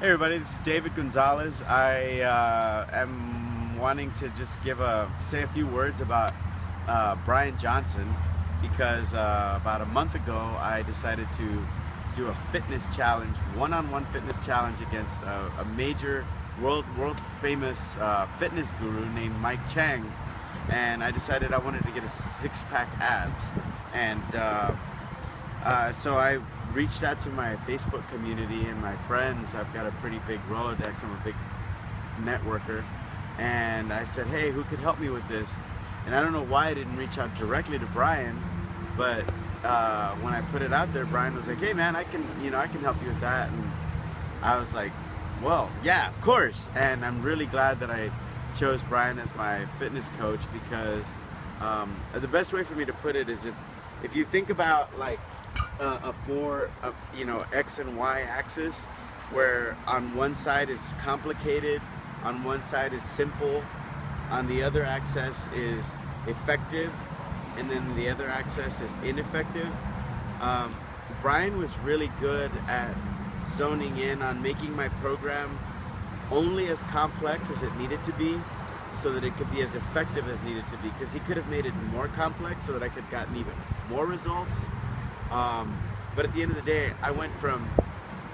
Hey everybody, this is David Gonzalez. I am wanting to just say a few words about Brian Johnson because about a month ago I decided to do a fitness challenge, one-on-one fitness challenge against a major world famous fitness guru named Mike Chang, and I decided I wanted to get a six-pack abs, and so I reached out to my Facebook community and my friends. I've got a pretty big Rolodex. I'm a big networker, and I said, hey, who could help me with this? And I don't know why I didn't reach out directly to Brian, but when I put it out there, Brian was like, hey man, I can help you with that. And I was like, well, yeah, of course. And I'm really glad that I chose Brian as my fitness coach, because the best way for me to put it is if you think about like a X and Y axis, where on one side is complicated, on one side is simple, on the other axis is effective, and then the other axis is ineffective. Brian was really good at zoning in on making my program only as complex as it needed to be, so that it could be as effective as needed to be, because he could have made it more complex so that I could have gotten even more results. But at the end of the day, I went from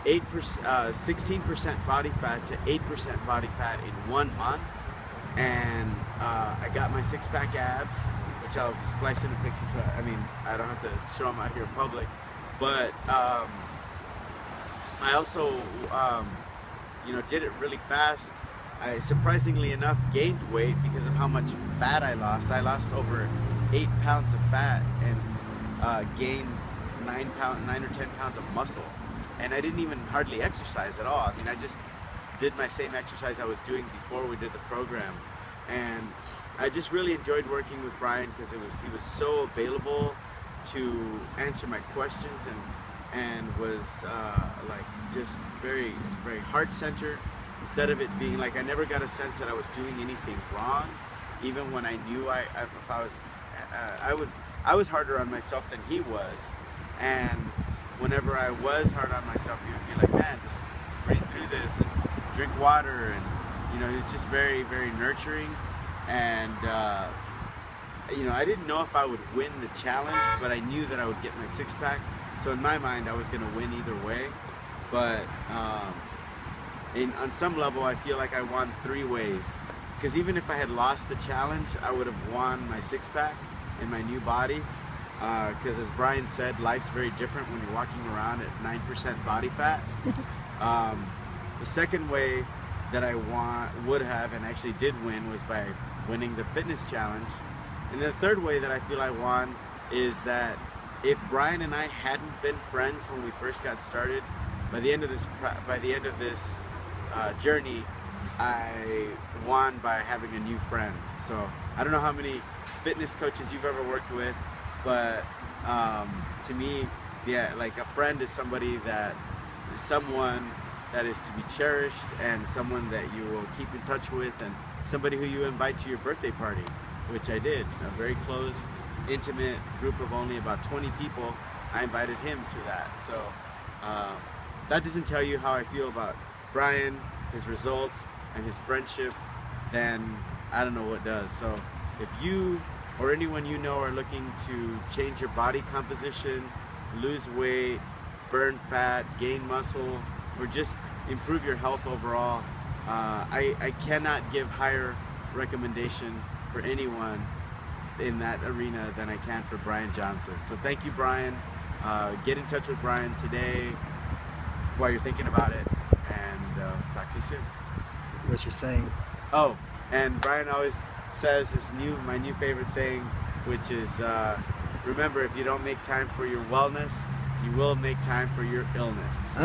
16% body fat to 8% body fat in 1 month, and I got my six-pack abs, which I'll splice in a picture. So, I mean, I don't have to show them out here in public, but I also, did it really fast. I, surprisingly enough, gained weight because of how much fat I lost. I lost over 8 pounds of fat and gained 9 or 10 pounds of muscle, and I didn't even hardly exercise at all. I mean, I just did my same exercise I was doing before we did the program, and I just really enjoyed working with Brian because he was so available to answer my questions, and was like just very, very heart-centered. Instead of it being like, I never got a sense that I was doing anything wrong, even when I knew I was harder on myself than he was. And whenever I was hard on myself, he would be like, man, just breathe through this and drink water. And, he was just very, very nurturing. And, I didn't know if I would win the challenge, but I knew that I would get my six-pack. So in my mind, I was going to win either way. But on some level, I feel like I won 3 ways. Because even if I had lost the challenge, I would have won my six-pack in my new body. Because as Brian said, life's very different when you're walking around at 9% body fat. The second way that I would have and actually did win was by winning the fitness challenge. And the third way that I feel I won is that if Brian and I hadn't been friends when we first got started, by the end of this journey, I won by having a new friend. So I don't know how many fitness coaches you've ever worked with, but to me, yeah, like a friend is someone that is to be cherished, and someone that you will keep in touch with, and somebody who you invite to your birthday party, which I did. A very close, intimate group of only about 20 people. I invited him to that. So that doesn't tell you how I feel about Brian, his results, and his friendship, then I don't know what does. So if you or anyone you know are looking to change your body composition, lose weight, burn fat, gain muscle, or just improve your health overall, I cannot give higher recommendation for anyone in that arena than I can for Brian Johnson. So thank you, Brian. Get in touch with Brian today while you're thinking about it, and talk to you soon. What's your saying? Oh, and Brian always says my new favorite saying, which is, remember, if you don't make time for your wellness, you will make time for your illness.